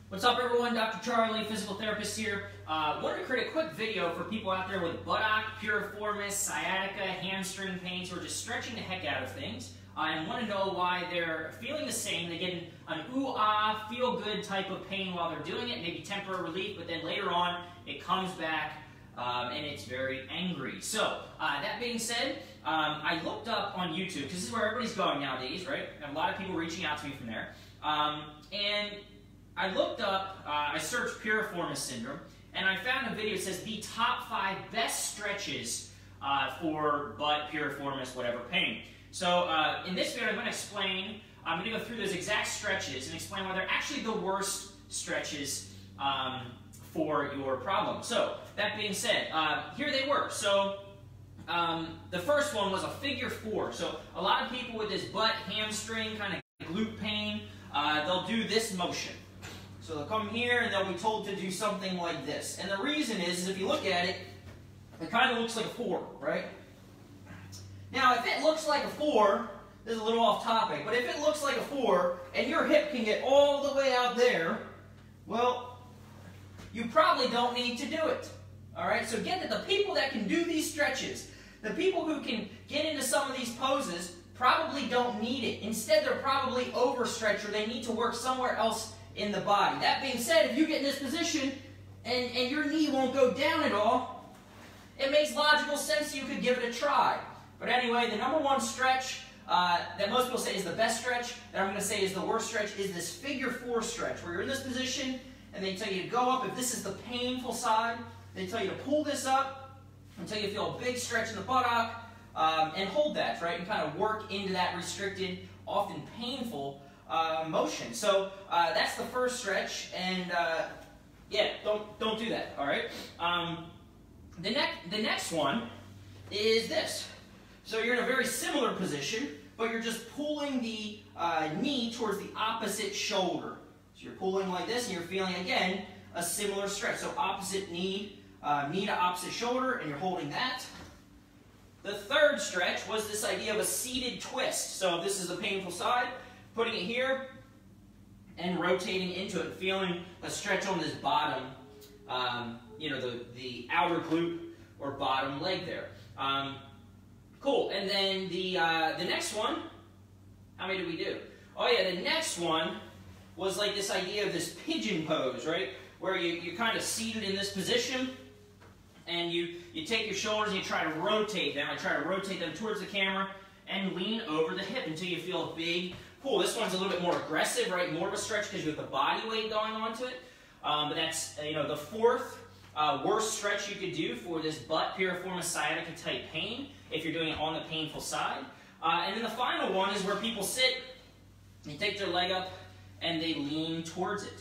What's up everyone, Dr. Charlie, physical therapist here. Wanted to create a quick video for people out there with buttock, piriformis, sciatica, hamstring pains, who are just stretching the heck out of things and want to know why they're feeling the same. They get an ooh-ah, feel-good type of pain while they're doing it, maybe temporary relief, but then later on it comes back and it's very angry. So, that being said, I looked up on YouTube, because this is where everybody's going nowadays, right? I have a lot of people reaching out to me from there. And I looked up, I searched piriformis syndrome, and I found a video that says the top 5 best stretches for butt, piriformis, whatever pain. So in this video I'm going to go through those exact stretches and explain why they're actually the worst stretches for your problem. So that being said, here they were. So the first one was a figure 4. So a lot of people with this butt, hamstring, kind of glute pain, they'll do this motion. So they'll come here and they'll be told to do something like this. And the reason is if you look at it, it kind of looks like a 4, right? Now if it looks like a 4, this is a little off topic, but if it looks like a 4 and your hip can get all the way out there, well, you probably don't need to do it. Alright, so get that the people that can do these stretches, the people who can get into some of these poses, probably don't need it. Instead, they're probably overstretched or they need to work somewhere else in the body. That being said, if you get in this position and your knee won't go down at all, it makes logical sense you could give it a try. But anyway, the number 1 stretch that most people say is the best stretch, that I'm going to say is the worst stretch, is this figure 4 stretch, where you're in this position and they tell you to go up. If this is the painful side, they tell you to pull this up until you feel a big stretch in the buttock and hold that, right, and kind of work into that restricted, often painful motion. So that's the first stretch, and yeah, don't do that. All right. The next one is this. So you're in a very similar position, but you're just pulling the knee towards the opposite shoulder. So you're pulling like this, and you're feeling again a similar stretch. So opposite knee, knee to opposite shoulder, and you're holding that. The third stretch was this idea of a seated twist. So this is the painful side. Putting it here and rotating into it, feeling a stretch on this bottom, you know, the outer glute or bottom leg there. Cool. And then the next one, how many did we do? Oh yeah, the next one was like this idea of this pigeon pose, right? Where you're kind of seated in this position, and you take your shoulders and you try to rotate them. I try to rotate them towards the camera and lean over the hip until you feel a big pull. This one's a little bit more aggressive, right? More of a stretch because you have the body weight going onto it. But that's the 4th worst stretch you could do for this butt, piriformis, sciatica type pain if you're doing it on the painful side. And then the final one is where people sit, they take their leg up, and they lean towards it.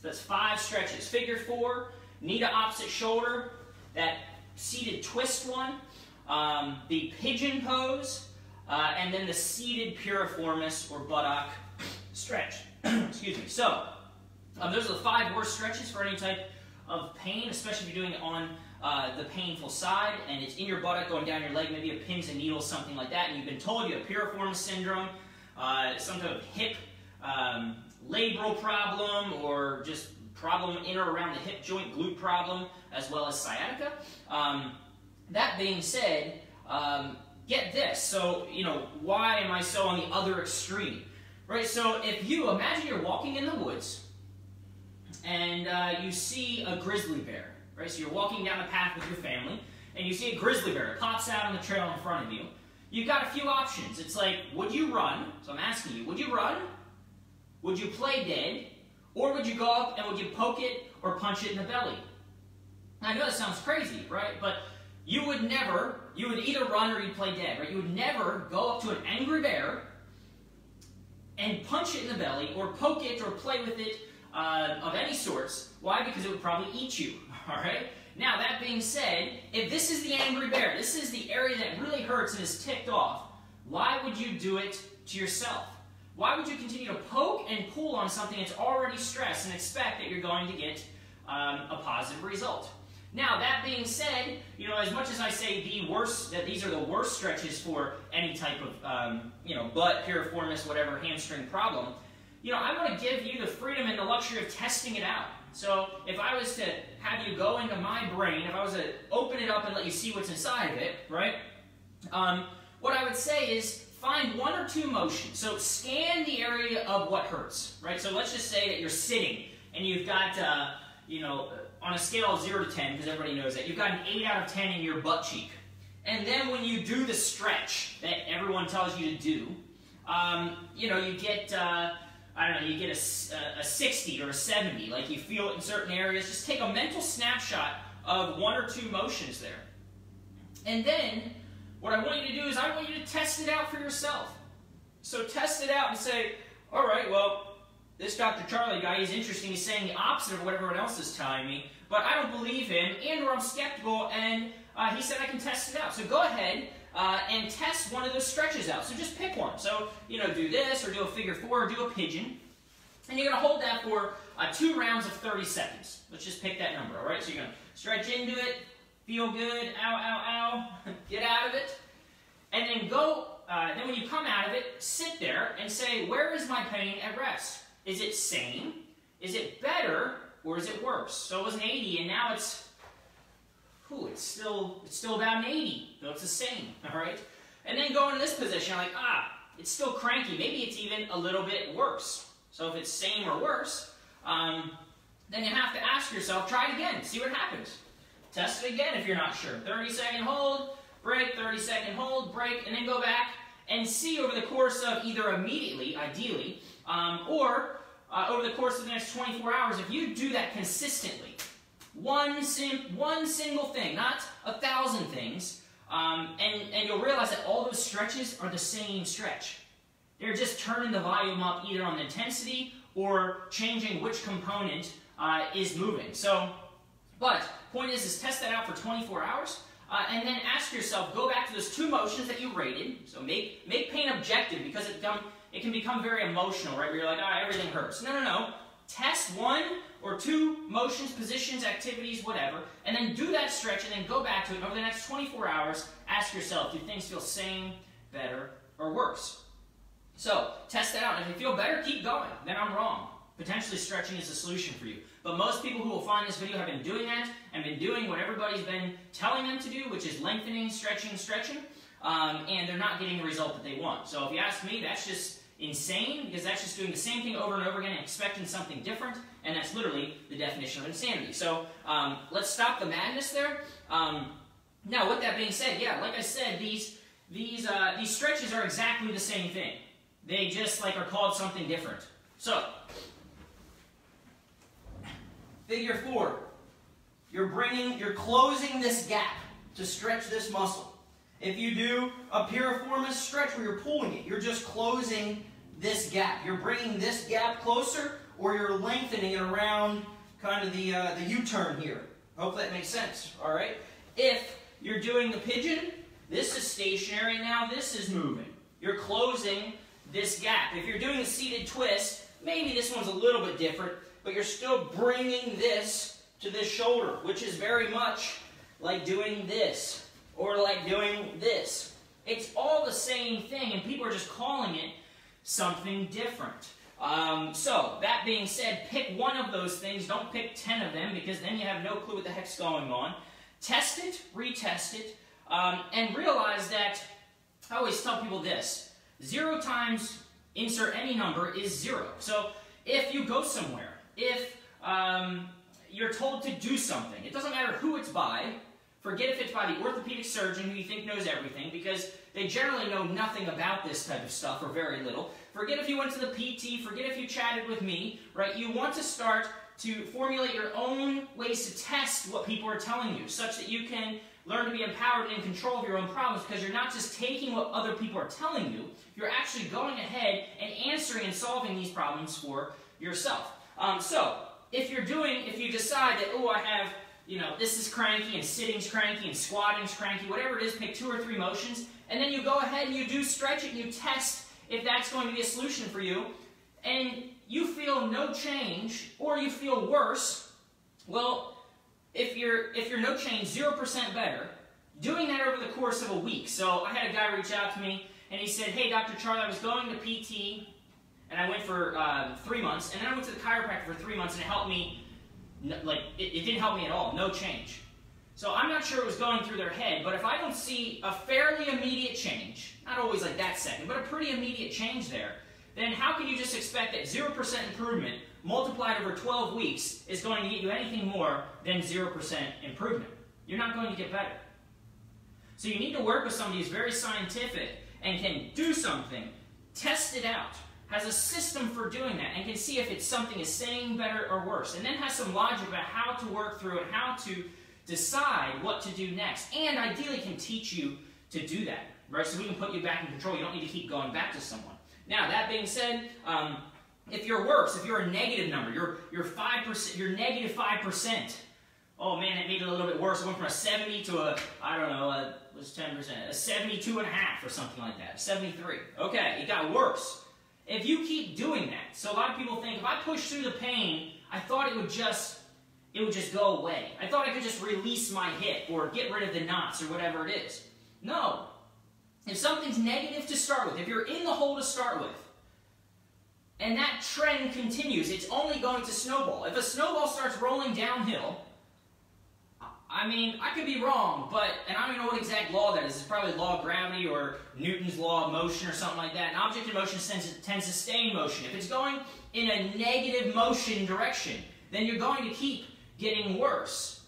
So that's 5 stretches. Figure 4, knee to opposite shoulder, that seated twist one, the pigeon pose, and then the seated piriformis or buttock stretch. Excuse me. So, those are the 5 worst stretches for any type of pain, especially if you're doing it on the painful side and it's in your buttock going down your leg, maybe a pins and needles, something like that, and you've been told you have piriformis syndrome, some type of hip labral problem, or just problem in or around the hip joint, glute problem, as well as sciatica. That being said, get this. So, why am I so on the other extreme? Right, so if you imagine you're walking in the woods and you see a grizzly bear, right? So you're walking down the path with your family and you see a grizzly bear. It pops out on the trail in front of you. You've got a few options. It's like, would you run? So I'm asking you, would you run? Would you play dead? Or would you go up and would you poke it or punch it in the belly? I know that sounds crazy, right? But you would either run or you'd play dead, right? You would never go up to an angry bear and punch it in the belly or poke it or play with it of any sorts. Why? Because it would probably eat you, all right? Now, that being said, if this is the angry bear, this is the area that really hurts and is ticked off, why would you do it to yourself? Why would you continue to poke and pull on something that's already stressed and expect that you're going to get a positive result? Now, that being said, as much as I say that these are the worst stretches for any type of, butt, piriformis, whatever, hamstring problem, I want to give you the freedom and the luxury of testing it out. So if I was to have you go into my brain, if I was to open it up and let you see what's inside of it, right? What I would say is find 1 or 2 motions. So scan the area of what hurts, right? So let's just say that you're sitting and you've got, on a scale of 0 to 10, because everybody knows that, you've got an 8 out of 10 in your butt cheek. And then when you do the stretch that everyone tells you to do, you get, you get a 60 or a 70, like you feel it in certain areas. Just take a mental snapshot of 1 or 2 motions there. And then, what I want you to do is I want you to test it out for yourself. So test it out and say, all right, well, this Dr. Charlie guy, he's interesting. He's saying the opposite of what everyone else is telling me, but I don't believe him, and or I'm skeptical, and he said I can test it out. So go ahead and test one of those stretches out. So just pick one. So, do this, or do a figure 4, or do a pigeon. And you're going to hold that for 2 rounds of 30 seconds. Let's just pick that number, all right? So you're going to stretch into it, feel good, ow, ow, ow, get out of it. And then then when you come out of it, sit there and say, where is my pain at rest? Is it same? Is it better? Or is it worse? So it was an 80, and now it's still about an 80, though it's the same, all right? And then go into this position, like, it's still cranky. Maybe it's even a little bit worse. So if it's same or worse, then you have to ask yourself, try it again, see what happens. Test it again if you're not sure. 30-second hold, break, 30-second hold, break, and then go back and see over the course of either immediately, ideally, or over the course of the next 24 hours, if you do that consistently, one single thing, not 1,000 things, and you'll realize that all those stretches are the same stretch. They're just turning the volume up either on the intensity or changing which component is moving. So, but point is test that out for 24 hours, and then ask yourself, go back to those 2 motions that you rated. So make pain objective, because it can become very emotional, right? Where you're like, everything hurts. No. Test 1 or 2 motions, positions, activities, whatever, and then do that stretch, and then go back to it. And over the next 24 hours, ask yourself, do things feel same, better, or worse? So, test that out. And if you feel better, keep going. Then I'm wrong. Potentially stretching is the solution for you. But most people who will find this video have been doing that, and been doing what everybody's been telling them to do, which is lengthening, stretching, and they're not getting the result that they want. So if you ask me, that's just insane, because that's just doing the same thing over and over again and expecting something different, and that's literally the definition of insanity. So let's stop the madness there. Now, with that being said, yeah, like I said, these stretches are exactly the same thing. They just are called something different. So, figure 4. You're closing this gap to stretch this muscle. If you do a piriformis stretch where you're pulling it, you're just closing this gap. You're bringing this gap closer, or you're lengthening it around kind of the U-turn here. Hope that makes sense, all right? If you're doing the pigeon, this is stationary, now this is moving. You're closing this gap. If you're doing a seated twist, maybe this one's a little bit different, but you're still bringing this to this shoulder, which is very much like doing this, or like doing this. It's all the same thing, and people are just calling it something different. So, that being said, pick one of those things. Don't pick 10 of them, because then you have no clue what the heck's going on. Test it, retest it, and realize that, I always tell people this, 0 times insert any number is 0. So, if you go somewhere, if you're told to do something, it doesn't matter who it's by. Forget if it's by the orthopedic surgeon who you think knows everything, because they generally know nothing about this type of stuff, or very little. Forget if you went to the PT, forget if you chatted with me, right? You want to start to formulate your own ways to test what people are telling you, such that you can learn to be empowered and in control of your own problems, because you're not just taking what other people are telling you, you're actually going ahead and answering and solving these problems for yourself. So, if you decide that, oh, I have, this is cranky, and sitting's cranky, and squatting's cranky, whatever it is, pick 2 or 3 motions, and then you go ahead and you do stretch it, and you test if that's going to be a solution for you, and you feel no change, or you feel worse, well, if you're no change, 0% better, doing that over the course of a week. So I had a guy reach out to me, and he said, hey, Dr. Charlie, I was going to PT, And I went for 3 months, and then I went to the chiropractor for 3 months, and it helped me, like, it didn't help me at all, no change. So I'm not sure what was going through their head, but if I don't see a fairly immediate change, not always like that second, but a pretty immediate change there, then how can you just expect that 0% improvement multiplied over 12 weeks is going to get you anything more than 0% improvement? You're not going to get better. So you need to work with somebody who's very scientific and can do something, test it out, has a system for doing that, and can see if it's something is saying better or worse, and then has some logic about how to work through it, how to decide what to do next, and ideally can teach you to do that, right? So we can put you back in control. You don't need to keep going back to someone. Now, that being said, if you're worse, if you're a negative number, you're 5%, you're negative 5%. Oh man, it made it a little bit worse. It went from a 70 to a, I don't know, what's 10%? A 72.5 or something like that. 73. Okay, it got worse. If you keep doing that, so a lot of people think, if I push through the pain, I thought it would just go away. I thought I could just release my hip or get rid of the knots or whatever it is. No. If something's negative to start with, if you're in the hole to start with, and that trend continues, it's only going to snowball. If a snowball starts rolling downhill, I mean, I could be wrong, and I don't even know what exact law that is. It's probably law of gravity or Newton's law of motion or something like that. An object in motion tends to stay in motion. If it's going in a negative motion direction, then you're going to keep getting worse.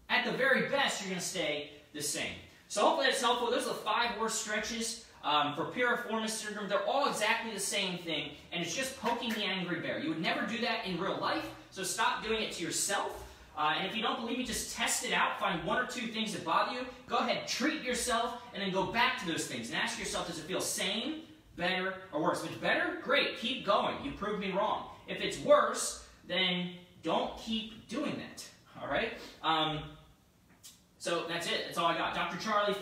At the very best, you're going to stay the same. So hopefully that's helpful. Those are the 5 worst stretches for Piriformis syndrome. They're all exactly the same thing, and it's just poking the angry bear. You would never do that in real life, so stop doing it to yourself. And if you don't believe me, just test it out. Find 1 or 2 things that bother you. Go ahead, treat yourself, and then go back to those things. And ask yourself, does it feel same, better, or worse? If it's better, great, keep going. You proved me wrong. If it's worse, then don't keep doing that. All right? So that's it. That's all I got. Dr. Charlie,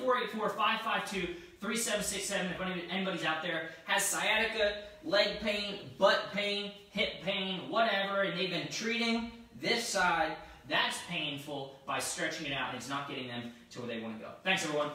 484-552-3767. If anybody's out there has sciatica, leg pain, butt pain, hip pain, whatever, and they've been treating this side, that's painful by stretching it out, and it's not getting them to where they want to go. Thanks, everyone.